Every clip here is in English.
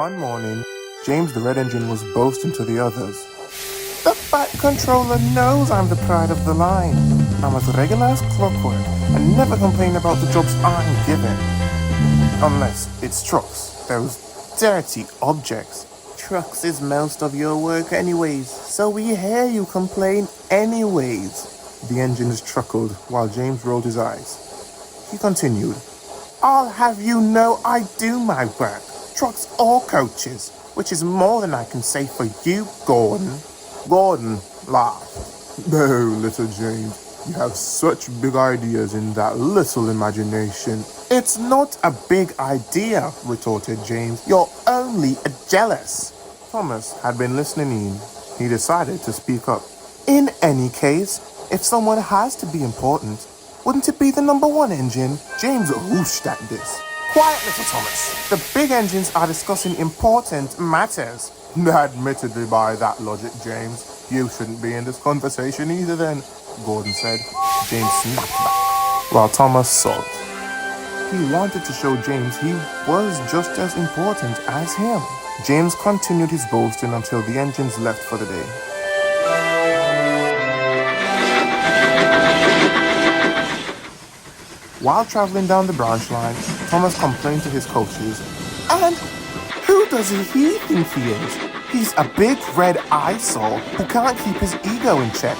One morning, James the Red Engine was boasting to the others. The Fat Controller knows I'm the pride of the line. I'm as regular as clockwork and never complain about the jobs I'm given. Unless it's trucks, those dirty objects. Trucks is most of your work anyways, so we hear you complain anyways. The engines chuckled while James rolled his eyes. He continued, I'll have you know I do my work. Trucks or coaches, which is more than I can say for you, Gordon. Gordon laughed. No, little James, you have such big ideas in that little imagination. It's not a big idea, retorted James. You're only jealous. Thomas had been listening in. He decided to speak up. In any case, if someone has to be important, wouldn't it be the number one engine? James whooshed at this. Quiet, little Thomas. The big engines are discussing important matters. Admittedly, by that logic, James, you shouldn't be in this conversation either then, Gordon said. James snapped back, while Thomas sulked. He wanted to show James he was just as important as him. James continued his boasting until the engines left for the day. While traveling down the branch line, Thomas complained to his coaches, And who does he think he is? He's a big red eyesore who can't keep his ego in check.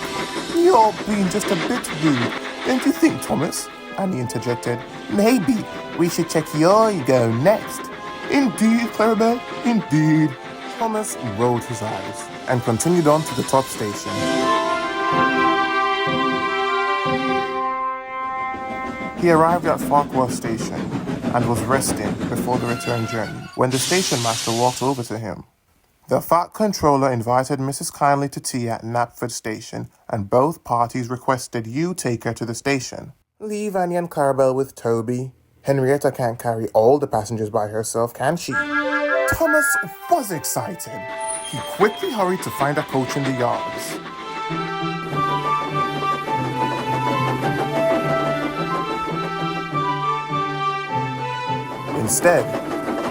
You're being just a bit rude, don't you think, Thomas? Annie interjected. Maybe we should check your ego next. Indeed, Clarabelle, indeed. Thomas rolled his eyes and continued on to the top station. He arrived at Farquhar Station and was resting before the return journey when the station master walked over to him. The Fat Controller invited Mrs. Kindly to tea at Knapford Station, and both parties requested you take her to the station. Leave Annie and Clarabelle with Toby. Henrietta can't carry all the passengers by herself, can she? Thomas was excited. He quickly hurried to find a coach in the yards. Instead,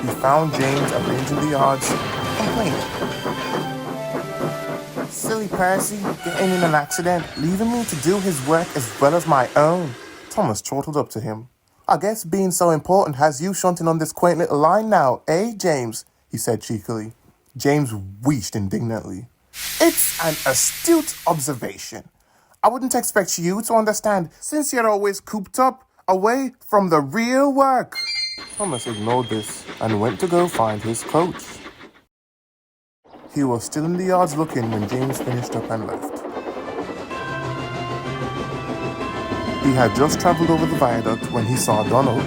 he found James arranging the yards, complaining. Silly Percy, getting in an accident, leaving me to do his work as well as my own. Thomas chortled up to him. I guess being so important has you shunting on this quaint little line now, eh, James? He said cheekily. James wheezed indignantly. It's an astute observation. I wouldn't expect you to understand, since you're always cooped up, away from the real work. Thomas ignored this and went to go find his coach. He was still in the yards looking when James finished up and left. He had just travelled over the viaduct when he saw Donald.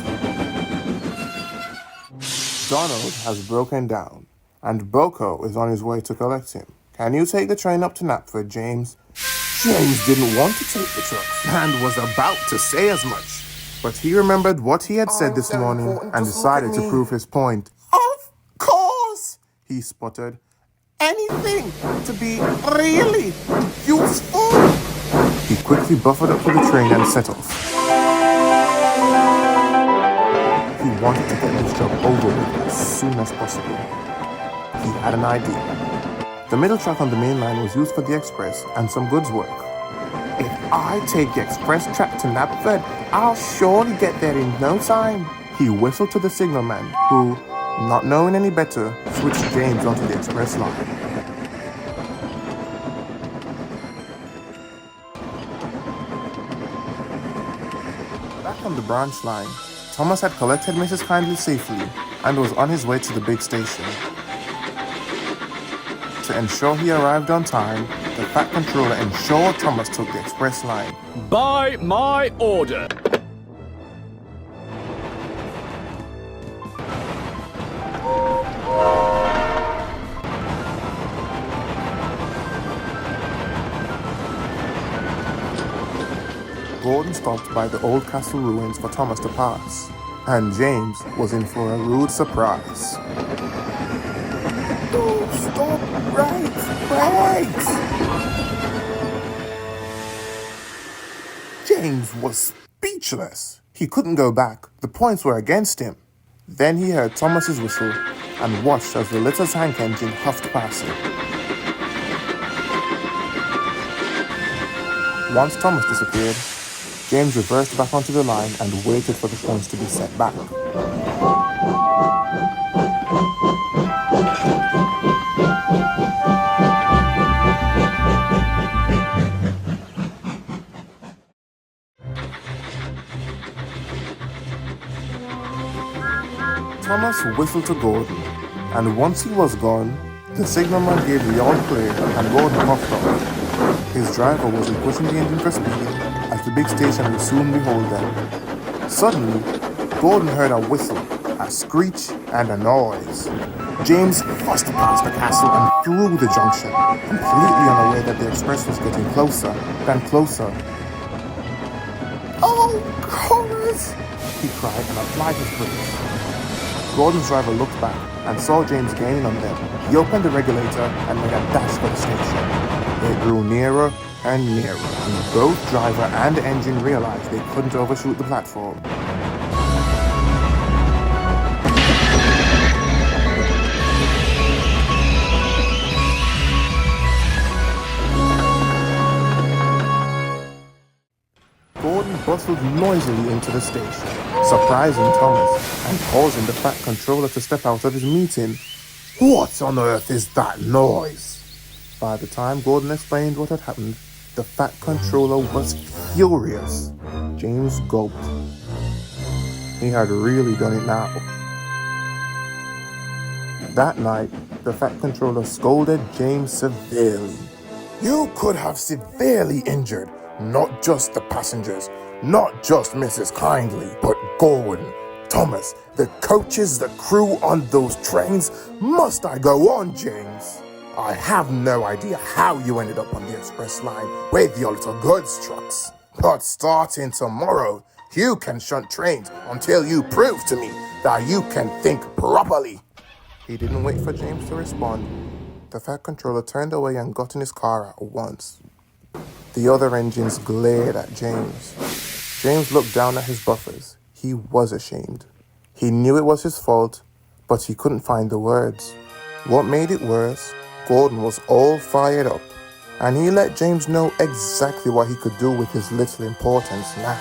Donald has broken down, and Boko is on his way to collect him. Can you take the train up to Knapford, James? James didn't want to take the truck and was about to say as much. But he remembered what he had said this morning and decided to prove his point. Of course, he sputtered. Anything to be really useful. He quickly buffered up for the train and set off. He wanted to get this job over with as soon as possible. He had an idea. The middle track on the main line was used for the express and some goods work. If I take the express track to Knapford, I'll surely get there in no time. He whistled to the signalman, who, not knowing any better, switched James onto the express line. Back on the branch line, Thomas had collected Mrs. Kindly safely and was on his way to the big station. To ensure he arrived on time, the Fat Controller ensured Thomas took the express line. By my order. Gordon stopped by the old castle ruins for Thomas to pass, and James was in for a rude surprise. Oh, stop! Right! James was speechless. He couldn't go back. The points were against him. Then he heard Thomas's whistle and watched as the little tank engine huffed past him. Once Thomas disappeared, James reversed back onto the line and waited for the points to be set back. Thomas whistled to Gordon, and once he was gone, the signalman gave the all clear and Gordon puffed off. His driver wasn't pushing the engine for speed, as the big station would soon behold them. Suddenly, Gordon heard a whistle, a screech, and a noise. James fussed past the castle and through the junction, completely unaware that the express was getting closer and closer. "Oh, Horace!" he cried and applied his brakes. Gordon's driver looked back and saw James gaining on them. He opened the regulator and made a dash for the station. It grew nearer and nearer, and both driver and engine realized they couldn't overshoot the platform. Gordon bustled noisily into the station, surprising Thomas and causing the Fat Controller to step out of his meeting. "What on earth is that noise?" By the time Gordon explained what had happened, the Fat Controller was furious. James gulped. He had really done it now. That night, the Fat Controller scolded James severely. "You could have severely injured not just the passengers, not just Mrs. Kindly, but Gordon, Thomas, the coaches, the crew on those trains. Must I go on, James? I have no idea how you ended up on the express line with your little goods trucks. But starting tomorrow, you can shunt trains until you prove to me that you can think properly." He didn't wait for James to respond. The Fat Controller turned away and got in his car at once. The other engines glared at James. James looked down at his buffers. He was ashamed. He knew it was his fault, but he couldn't find the words. What made it worse, Gordon was all fired up, and he let James know exactly what he could do with his little importance now.